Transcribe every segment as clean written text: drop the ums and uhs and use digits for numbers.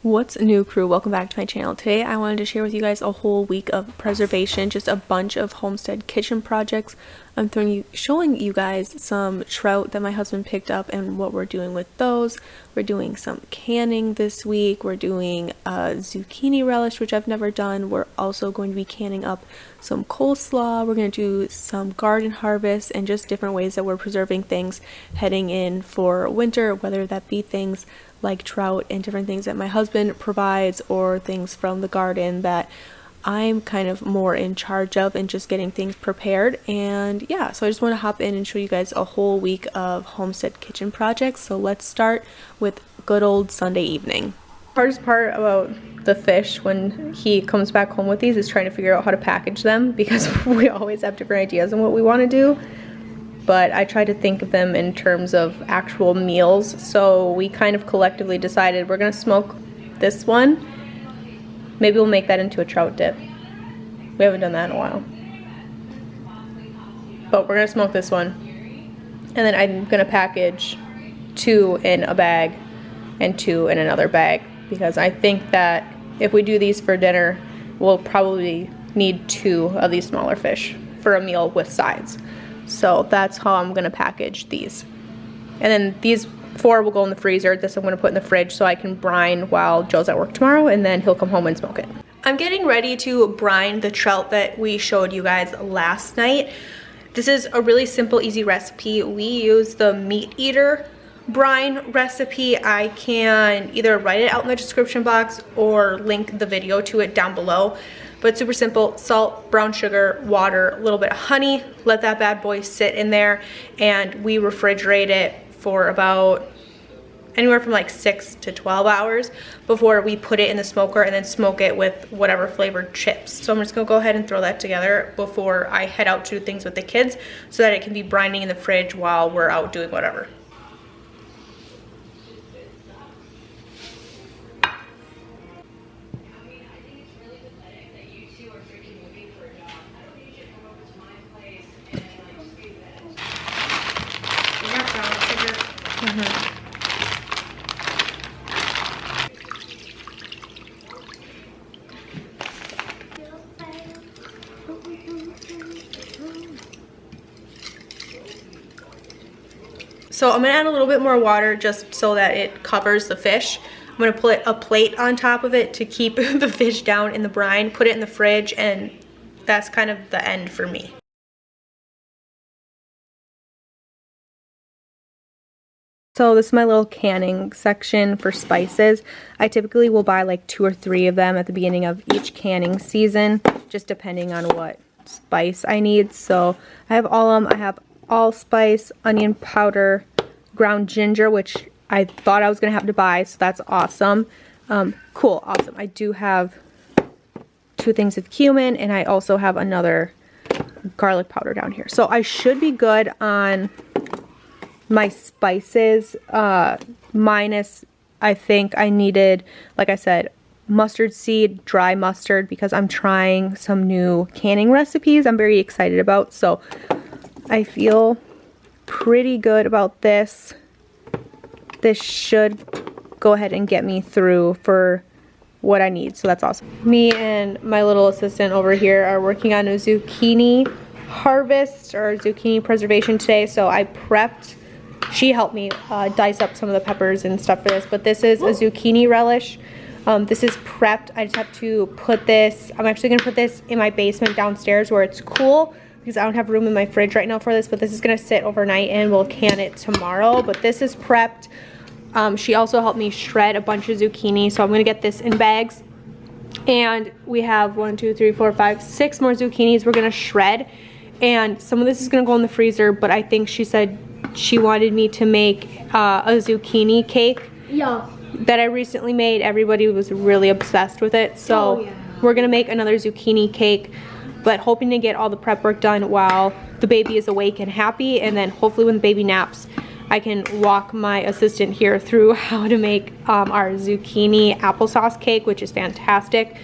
What's new, crew? Welcome back to my channel. Today I wanted to share with you guys a whole week of preservation, just a bunch of homestead kitchen projects. I'm showing you guys some trout that my husband picked up and what we're doing with those. We're doing some canning this week. We're doing zucchini relish, which I've never done. We're also going to be canning up some coleslaw. We're going to do some garden harvest and just different ways that we're preserving things heading in for winter, whether that be things like trout and different things that my husband provides, or things from the garden that I'm kind of more in charge of and just getting things prepared. And yeah, so I just want to hop in and show you guys a whole week of homestead kitchen projects. So let's start with good old Sunday evening. The hardest part about the fish when he comes back home with these is trying to figure out how to package them, because we always have different ideas on what we want to do. But I try to think of them in terms of actual meals. So we kind of collectively decided we're gonna smoke this one. Maybe we'll make that into a trout dip. We haven't done that in a while. But we're gonna smoke this one. And then I'm gonna package 2 in a bag and 2 in another bag, because I think that if we do these for dinner, we'll probably need 2 of these smaller fish for a meal with sides. So that's how I'm gonna package these. And then these 4 will go in the freezer. This I'm gonna put in the fridge so I can brine while Joe's at work tomorrow, and then he'll come home and smoke it. I'm getting ready to brine the trout that we showed you guys last night. This is a really simple, easy recipe. We use the meat eater brine recipe. I can either write it out in the description box or link the video to it down below. But super simple: salt, brown sugar, water, a little bit of honey. Let that bad boy sit in there, and we refrigerate it for about anywhere from like 6 to 12 hours before we put it in the smoker and then smoke it with whatever flavored chips. So I'm just gonna go ahead and throw that together before I head out to do things with the kids, so that it can be brining in the fridge while we're out doing whatever. So I'm gonna add a little bit more water just so that it covers the fish. I'm gonna put a plate on top of it to keep the fish down in the brine, put it in the fridge, and that's kind of the end for me. So this is my little canning section for spices. I typically will buy like 2 or 3 of them at the beginning of each canning season, just depending on what spice I need. So I have all of them. I have allspice, onion powder, ground ginger, which I thought I was gonna have to buy, so that's awesome. Cool, awesome. I do have 2 things of cumin, and I also have another garlic powder down here. So I should be good on my spices, minus, I think I needed, like I said, mustard seed, dry mustard, because I'm trying some new canning recipes I'm very excited about. So I feel pretty good about this. This should go ahead and get me through for what I need, so that's awesome. Me and my little assistant over here are working on a zucchini harvest or zucchini preservation today. So I prepped, she helped me dice up some of the peppers and stuff for this, but this is a zucchini relish. This is prepped. I just have to put this, I'm actually gonna put this in my basement downstairs where it's cool, because I don't have room in my fridge right now for this, but this is gonna sit overnight and we'll can it tomorrow. But this is prepped. She also helped me shred a bunch of zucchini, so I'm gonna get this in bags. And we have 1, 2, 3, 4, 5, 6 more zucchinis we're gonna shred. And some of this is gonna go in the freezer, but I think she said she wanted me to make a zucchini cake. Yeah. That I recently made. Everybody was really obsessed with it. So we're gonna make another zucchini cake, but hoping to get all the prep work done while the baby is awake and happy, and then hopefully when the baby naps, I can walk my assistant here through how to make our zucchini applesauce cake, which is fantastic.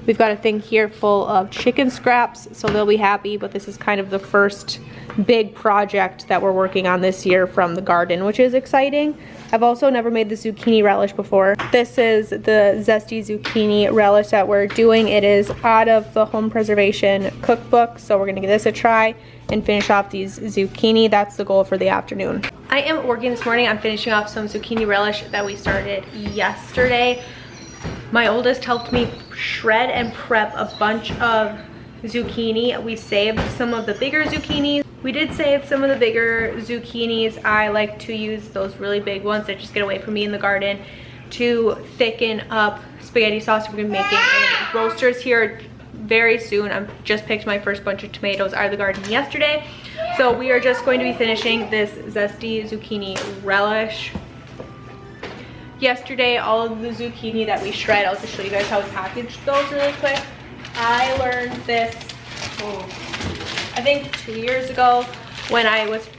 We've got a thing here full of chicken scraps, so they'll be happy, but this is kind of the first big project that we're working on this year from the garden, which is exciting. I've also never made the zucchini relish before. This is the zesty zucchini relish that we're doing. It is out of the home preservation cookbook, so we're gonna give this a try and finish off these zucchini. That's the goal for the afternoon. I am working this morning on finishing off some zucchini relish that we started yesterday. My oldest helped me shred and prep a bunch of zucchini. We saved some of the bigger zucchinis. We did save some of the bigger zucchinis. I like to use those really big ones that just get away from me in the garden to thicken up spaghetti sauce. We're gonna be making in roasters here very soon. I've just picked my first bunch of tomatoes out of the garden yesterday. So we are just going to be finishing this zesty zucchini relish. Yesterday, all of the zucchini that we shred, I'll just show you guys how we packaged those really quick. I learned this, I think 2 years ago when I was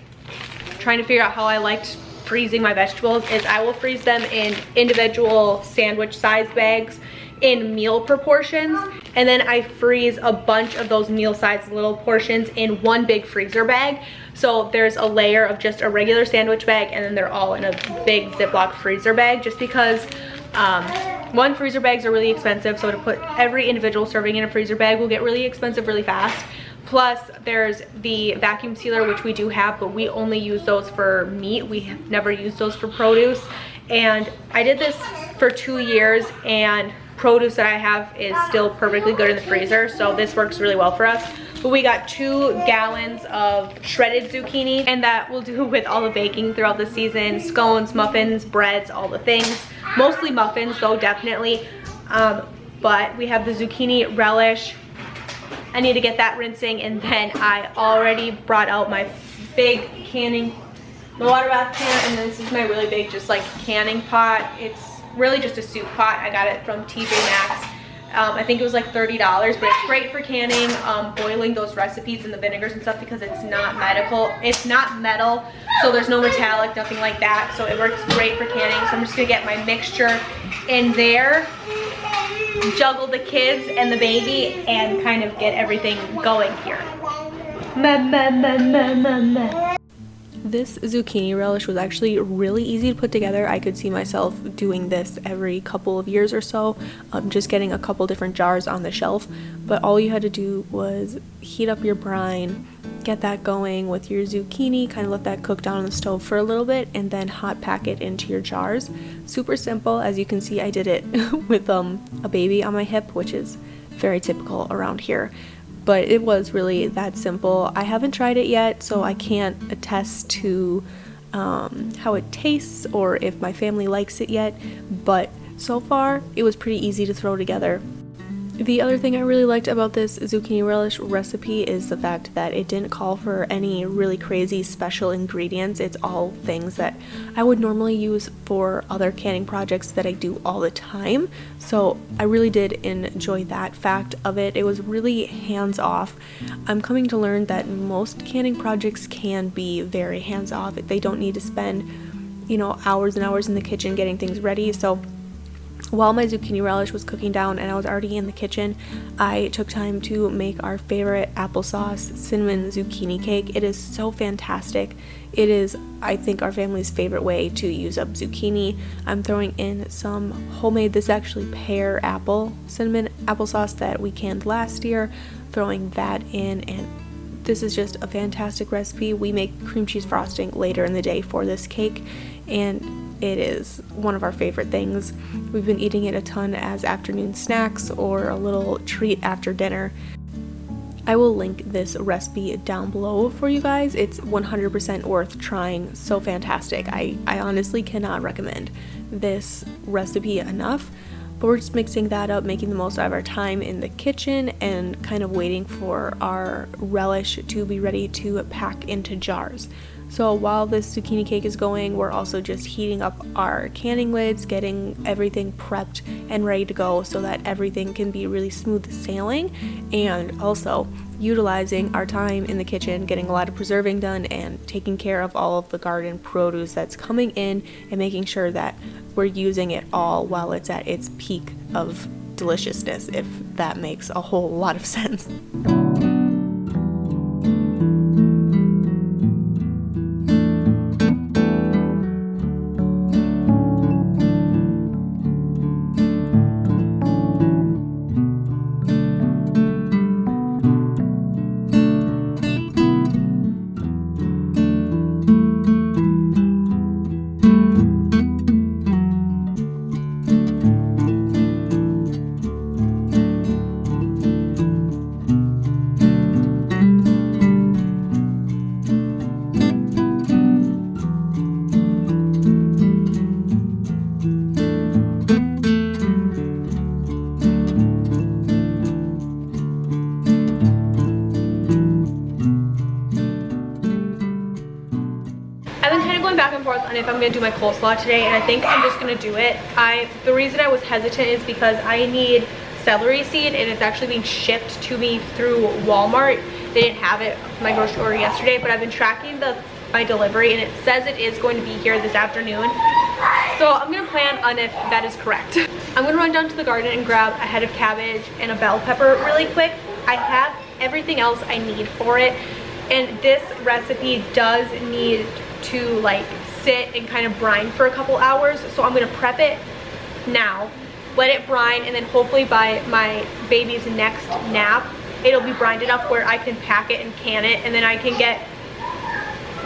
trying to figure out how I liked freezing my vegetables, is I will freeze them in individual sandwich size bags in meal proportions, and then I freeze a bunch of those meal sized little portions in one big freezer bag. So there's a layer of just a regular sandwich bag, and then they're all in a big Ziploc freezer bag, just because one, freezer bags are really expensive, so to put every individual serving in a freezer bag will get really expensive really fast. Plus there's the vacuum sealer, which we do have, but we only use those for meat. We have never used those for produce. And I did this for 2 years, and produce that I have is still perfectly good in the freezer, so this works really well for us. But we got 2 gallons of shredded zucchini, and that will do with all the baking throughout the season. Scones, muffins, breads, all the things. Mostly muffins though, definitely. But we have the zucchini relish. I need to get that rinsing, and then I already brought out my big canning, the water bath pan, and this is my really big just like canning pot. It's really just a soup pot. I got it from TJ Maxx. I think it was like $30, but it's great for canning, boiling those recipes and the vinegars and stuff, because it's not metal, so there's no metallic, nothing like that, so it works great for canning. So I'm just gonna get my mixture in there, juggle the kids and the baby, and kind of get everything going here. This zucchini relish was actually really easy to put together. I could see myself doing this every couple of years or so, just getting a couple different jars on the shelf. But all you had to do was heat up your brine, get that going with your zucchini, kind of let that cook down on the stove for a little bit, and then hot pack it into your jars. Super simple. As you can see, I did it with a baby on my hip, which is very typical around here. But it was really that simple. I haven't tried it yet, so I can't attest to how it tastes or if my family likes it yet, but so far it was pretty easy to throw together. The other thing I really liked about this zucchini relish recipe is the fact that it didn't call for any really crazy special ingredients. It's all things that I would normally use for other canning projects that I do all the time. So I really did enjoy that fact of it. It was really hands-off. I'm coming to learn that most canning projects can be very hands-off. They don't need to spend, hours and hours in the kitchen getting things ready. So while my zucchini relish was cooking down and I was already in the kitchen, I took time to make our favorite applesauce cinnamon zucchini cake. It is so fantastic. It is, I think, our family's favorite way to use up zucchini. I'm throwing in some homemade, this is actually pear apple cinnamon applesauce that we canned last year, throwing that in, and this is just a fantastic recipe. We make cream cheese frosting later in the day for this cake, and it is one of our favorite things. We've been eating it a ton as afternoon snacks or a little treat after dinner. I will link this recipe down below for you guys. It's 100% worth trying. So fantastic. I honestly cannot recommend this recipe enough. But we're just mixing that up, making the most out of our time in the kitchen, and kind of waiting for our relish to be ready to pack into jars. So while this zucchini cake is going, we're also just heating up our canning lids, getting everything prepped and ready to go so that everything can be really smooth sailing, and also utilizing our time in the kitchen, getting a lot of preserving done and taking care of all of the garden produce that's coming in, and making sure that we're using it all while it's at its peak of deliciousness, if that makes a whole lot of sense. Back and forth on if I'm gonna do my coleslaw today, and I think I'm just gonna do it. The reason I was hesitant is because I need celery seed, and it's actually being shipped to me through Walmart. They didn't have it in my grocery order yesterday, but I've been tracking my delivery, and it says it is going to be here this afternoon. So I'm gonna plan on if that is correct. I'm gonna run down to the garden and grab a head of cabbage and a bell pepper really quick. I have everything else I need for it, and this recipe does need to like sit and kind of brine for a couple hours. So I'm gonna prep it now, let it brine, and then hopefully by my baby's next nap, it'll be brined enough where I can pack it and can it, and then I can get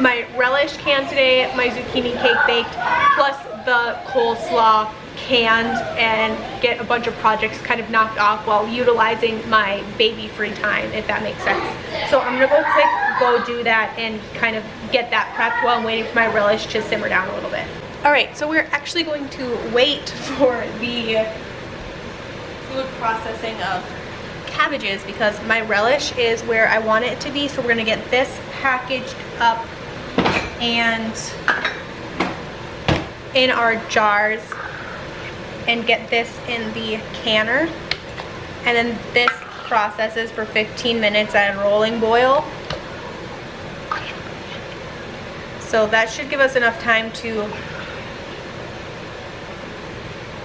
my relish canned today, my zucchini cake baked, plus the coleslaw canned, and get a bunch of projects kind of knocked off while utilizing my baby free time, if that makes sense. So I'm gonna go do that and kind of get that prepped while I'm waiting for my relish to simmer down a little bit. All right, so we're actually going to wait for the food processing of cabbages because my relish is where I want it to be. So we're gonna get this packaged up and in our jars and get this in the canner, and then this processes for 15 minutes at a rolling boil. So that should give us enough time to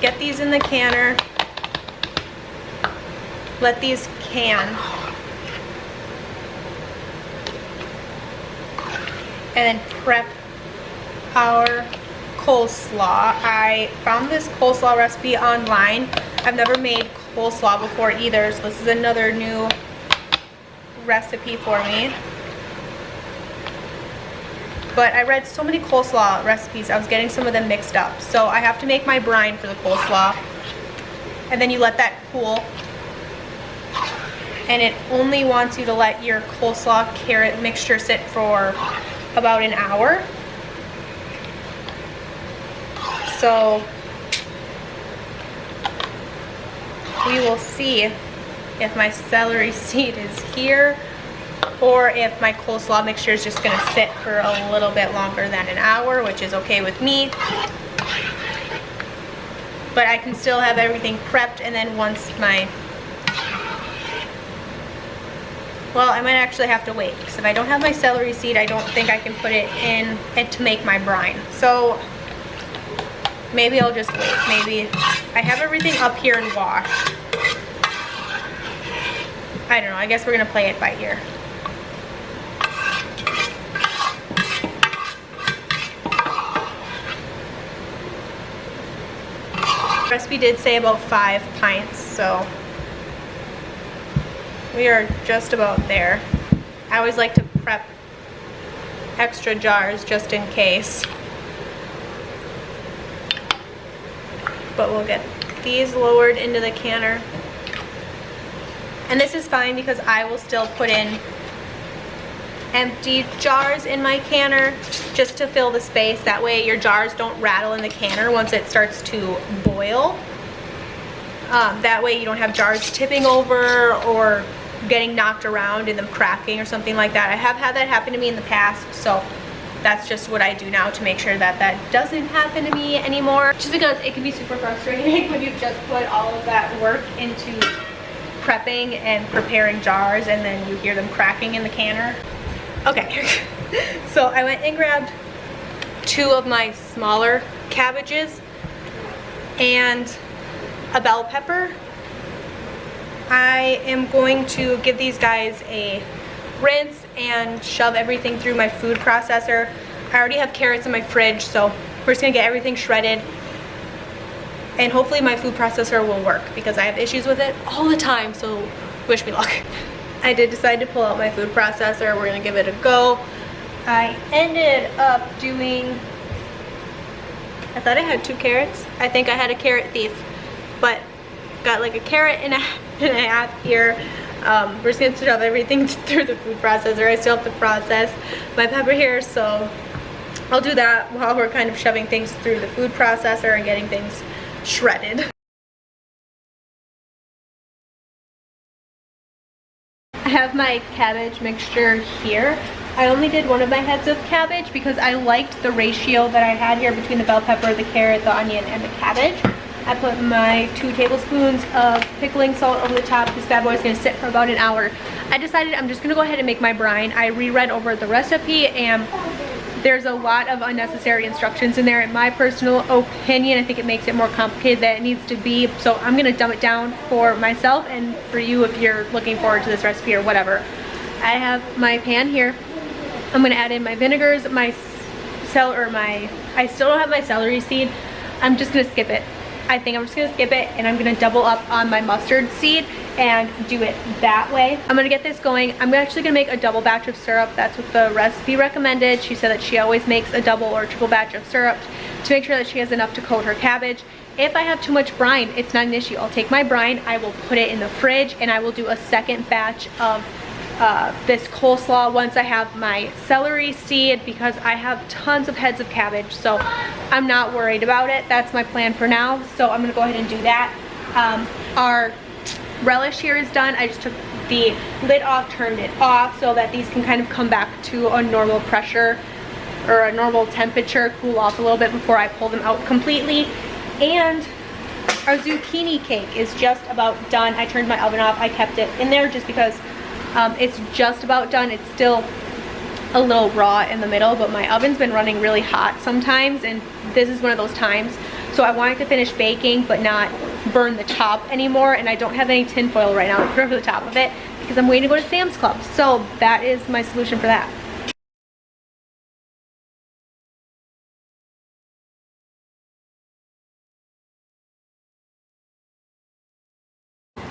get these in the canner, let these can, and then prep our coleslaw. I found this coleslaw recipe online. I've never made coleslaw before either, so this is another new recipe for me. But I read so many coleslaw recipes, I was getting some of them mixed up. So I have to make my brine for the coleslaw, and then you let that cool. And it only wants you to let your coleslaw carrot mixture sit for about an hour. So we will see if my celery seed is here or if my coleslaw mixture is just gonna sit for a little bit longer than an hour, which is okay with me. But I can still have everything prepped, and then once well, I might actually have to wait, because if I don't have my celery seed, I don't think I can put it in and to make my brine. So maybe I'll just wait. Maybe I have everything up here and washed. I don't know, I guess we're gonna play it by ear. The recipe did say about 5 pints, so we are just about there. I always like to prep extra jars just in case. But we'll get these lowered into the canner. And this is fine because I will still put in empty jars in my canner just to fill the space. That way your jars don't rattle in the canner once it starts to boil. That way you don't have jars tipping over or getting knocked around and them cracking or something like that. I have had that happen to me in the past, so that's just what I do now to make sure that that doesn't happen to me anymore. Just because it can be super frustrating when you've just put all of that work into prepping and preparing jars and then you hear them cracking in the canner. Okay, so I went and grabbed 2 of my smaller cabbages and a bell pepper, I am going to give these guys a rinse and shove everything through my food processor. I already have carrots in my fridge, so we're just gonna get everything shredded. And hopefully my food processor will work because I have issues with it all the time, so wish me luck. I did decide to pull out my food processor. We're gonna give it a go. I ended up doing, I thought I had 2 carrots. I think I had a carrot thief, but got like a carrot and a half here. We're just gonna shove everything through the food processor. I still have to process my pepper here, so I'll do that while we're kind of shoving things through the food processor and getting things shredded. I have my cabbage mixture here. I only did one of my heads of cabbage because I liked the ratio that I had here between the bell pepper, the carrot, the onion, and the cabbage. I put my 2 tablespoons of pickling salt over the top. This bad boy is going to sit for about an hour. I decided I'm just going to go ahead and make my brine. I reread over the recipe and there's a lot of unnecessary instructions in there. In my personal opinion, I think it makes it more complicated than it needs to be. So I'm going to dumb it down for myself and for you if you're looking forward to this recipe or whatever. I have my pan here. I'm going to add in my vinegars, I still don't have my celery seed. I'm just going to skip it. I think I'm just gonna skip it and I'm gonna double up on my mustard seed and do it that way. I'm gonna get this going. I'm actually gonna make a double batch of syrup. That's what the recipe recommended. She said that she always makes a double or triple batch of syrup to make sure that she has enough to coat her cabbage. If I have too much brine, it's not an issue. I'll take my brine, I will put it in the fridge, and I will do a second batch of this coleslaw once I have my celery seed, because I have tons of heads of cabbage, so I'm not worried about it. That's my plan for now, so I'm gonna go ahead and do that. Our relish here is done. I just took the lid off, turned it off so that these can kind of come back to a normal pressure or a normal temperature, cool off a little bit before I pull them out completely. And our zucchini cake is just about done. I turned my oven off. I kept it in there just because it's just about done. It's still a little raw in the middle, but my oven's been running really hot sometimes, and this is one of those times. So I wanted to finish baking but not burn the top anymore, and I don't have any tin foil right now to put over the top of it because I'm waiting to go to Sam's Club. So that is my solution for that.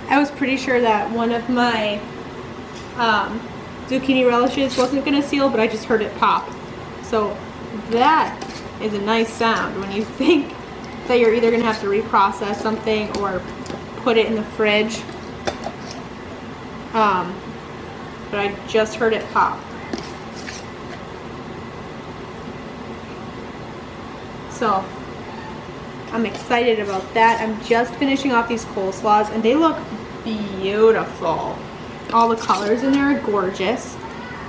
I was pretty sure that one of my zucchini relishes wasn't gonna seal, but I just heard it pop. So that is a nice sound when you think that you're either gonna have to reprocess something or put it in the fridge. But I just heard it pop. So I'm excited about that. I'm just finishing off these coleslaws and they look beautiful. All the colors in there are gorgeous.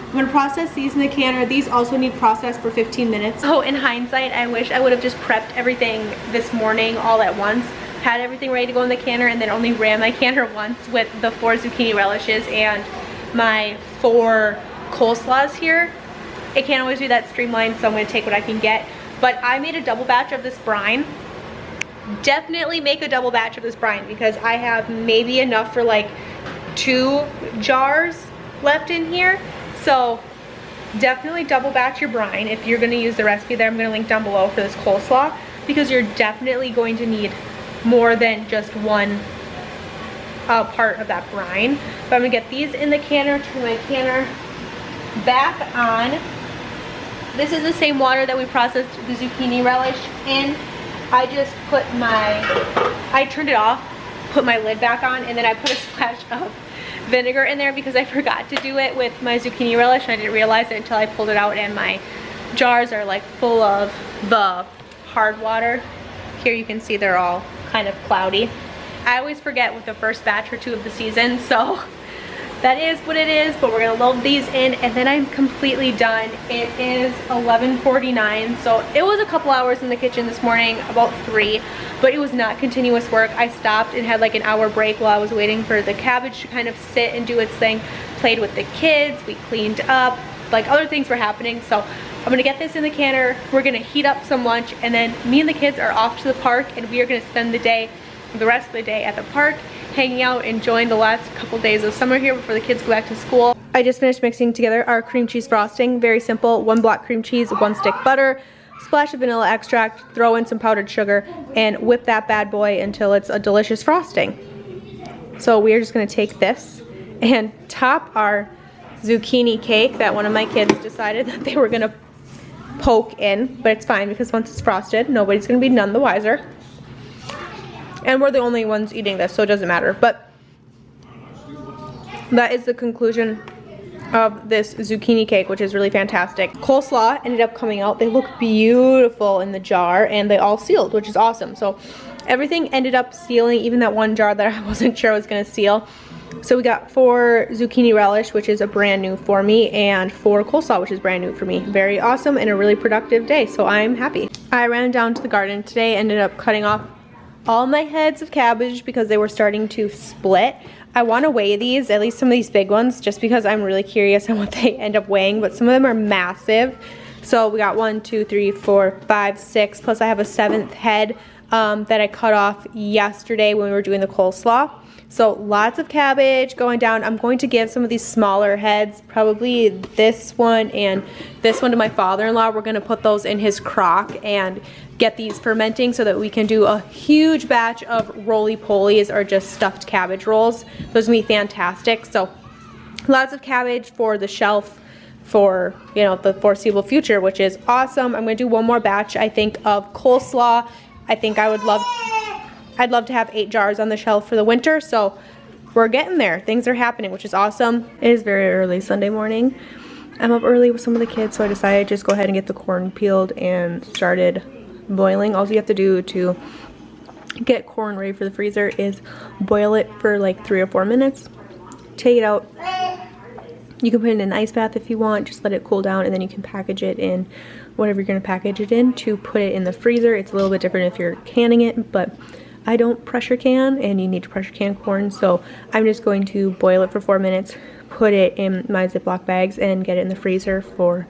I'm gonna process these in the canner. These also need processed for 15 minutes. Oh, in hindsight, I wish I would have just prepped everything this morning all at once. Had everything ready to go in the canner and then only ran my canner once with the 4 zucchini relishes and my 4 coleslaws here. It can't always be that streamlined, so I'm gonna take what I can get. But I made a double batch of this brine. Definitely make a double batch of this brine because I have maybe enough for like 2 jars left in here. So definitely double batch your brine if you're going to use the recipe that I'm going to link down below for this coleslaw, because you're definitely going to need more than just one part of that brine. But I'm going to get these in the canner, turn my canner back on. This is the same water that we processed the zucchini relish in. I just put I turned it off, put my lid back on, and then I put a splash of vinegar in there because I forgot to do it with my zucchini relish and I didn't realize it until I pulled it out, and my jars are like full of the hard water. Here you can see they're all kind of cloudy. I always forget with the first batch or 2 of the season, so that is what it is, but we're gonna load these in and then I'm completely done. It is 11:49, so it was a couple hours in the kitchen this morning, about 3, but it was not continuous work. I stopped and had like an hour break while I was waiting for the cabbage to kind of sit and do its thing. Played with the kids, we cleaned up, like other things were happening. So I'm gonna get this in the canner, we're gonna heat up some lunch, and then me and the kids are off to the park and we are gonna spend the day the rest of the day at the park, hanging out, enjoying the last couple days of summer here before the kids go back to school. I just finished mixing together our cream cheese frosting. Very simple, 1 block cream cheese, 1 stick butter, splash of vanilla extract, throw in some powdered sugar, and whip that bad boy until it's a delicious frosting. So we're just gonna take this and top our zucchini cake that one of my kids decided that they were gonna poke in, but it's fine because once it's frosted, nobody's gonna be none the wiser. And we're the only ones eating this, so it doesn't matter. But that is the conclusion of this zucchini cake, which is really fantastic. Coleslaw ended up coming out. They look beautiful in the jar, and they all sealed, which is awesome. So everything ended up sealing, even that one jar that I wasn't sure was gonna seal. So we got 4 zucchini relish, which is a brand new for me, and 4 coleslaw, which is brand new for me. Very awesome and a really productive day, so I'm happy. I ran down to the garden today, ended up cutting off all my heads of cabbage because they were starting to split. I want to weigh these, at least some of these big ones, just because I'm really curious on what they end up weighing, but some of them are massive. So we got 1, 2, 3, 4, 5, 6, plus I have a 7th head that I cut off yesterday when we were doing the coleslaw. So lots of cabbage going down. I'm going to give some of these smaller heads, probably this one and this one, to my father-in-law. We're gonna put those in his crock and get these fermenting so that we can do a huge batch of roly-polies, or just stuffed cabbage rolls. Those are gonna be fantastic. So lots of cabbage for the shelf for, you know, the foreseeable future, which is awesome. I'm gonna do one more batch, I think, of coleslaw. I think I'd love to have 8 jars on the shelf for the winter, so we're getting there. Things are happening, which is awesome. It is very early Sunday morning. I'm up early with some of the kids, so I decided to just go ahead and get the corn peeled and started boiling. All you have to do to get corn ready for the freezer is boil it for like 3 or 4 minutes. Take it out. You can put it in an ice bath if you want, just let it cool down, and then you can package it in whatever you're gonna package it in to put it in the freezer. It's a little bit different if you're canning it, but I don't pressure can, and you need to pressure can corn, so I'm just going to boil it for 4 minutes, put it in my Ziploc bags, and get it in the freezer for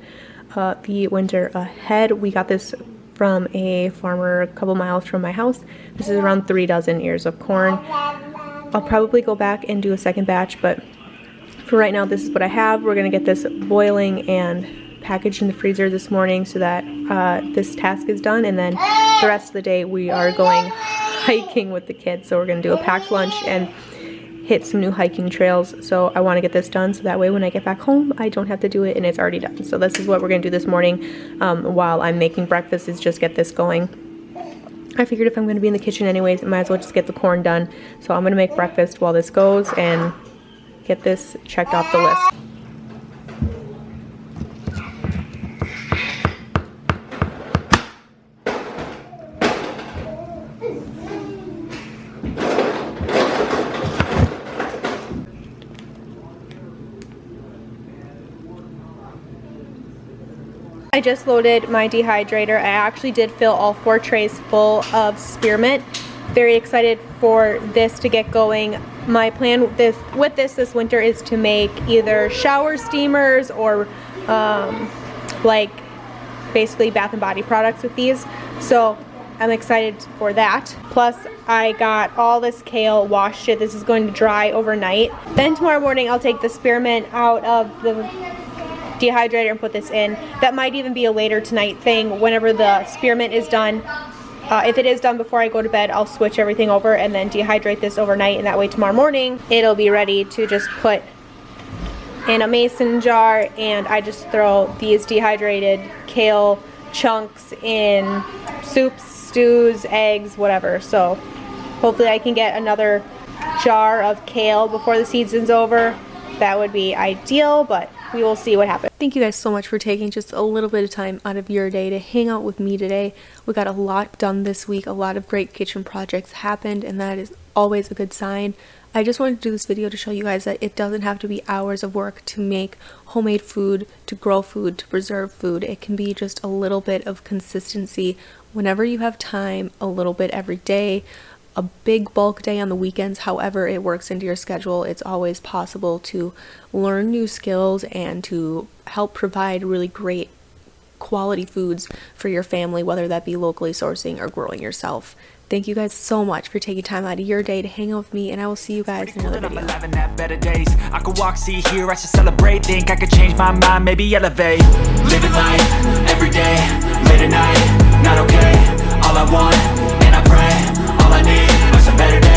the winter ahead. We got this from a farmer a couple miles from my house. This is around 3 dozen ears of corn. I'll probably go back and do a second batch, but for right now, this is what I have. We're gonna get this boiling and packaged in the freezer this morning so that this task is done, and then the rest of the day we are going hiking with the kids. So we're gonna do a packed lunch and hit some new hiking trails. So I want to get this done so that way when I get back home I don't have to do it and it's already done. So this is what we're gonna do this morning while I'm making breakfast, is just get this going. I figured if I'm gonna be in the kitchen anyways, I might as well just get the corn done. So I'm gonna make breakfast while this goes and get this checked off the list. I just loaded my dehydrator. I actually did fill all 4 trays full of spearmint. Very excited for this to get going. My plan with this winter is to make either shower steamers or like basically bath and body products with these. So I'm excited for that. Plus I got all this kale, washed it. This is going to dry overnight. Then tomorrow morning I'll take the spearmint out of the dehydrator and put this in. That might even be a later tonight thing whenever the spearmint is done. If it is done before I go to bed, I'll switch everything over and then dehydrate this overnight, and that way tomorrow morning it'll be ready to just put in a mason jar, and I just throw these dehydrated kale chunks in soups, stews, eggs, whatever. So hopefully I can get another jar of kale before the season's over. That would be ideal, but we will see what happens. Thank you guys so much for taking just a little bit of time out of your day to hang out with me today. We got a lot done this week. A lot of great kitchen projects happened, and that is always a good sign. I just wanted to do this video to show you guys that it doesn't have to be hours of work to make homemade food, to grow food, to preserve food. It can be just a little bit of consistency whenever you have time, a little bit every day, a big bulk day on the weekends. However it works into your schedule, it's always possible to learn new skills and to help provide really great quality foods for your family, whether that be locally sourcing or growing yourself. Thank you guys so much for taking time out of your day to hang out with me, and I will see you guys in another video. Better days. I could walk, see, hear, I should celebrate. Think I could change my mind, maybe elevate. Living life, every day, late at night, not okay. All I want, and I pray, all I need are some better days.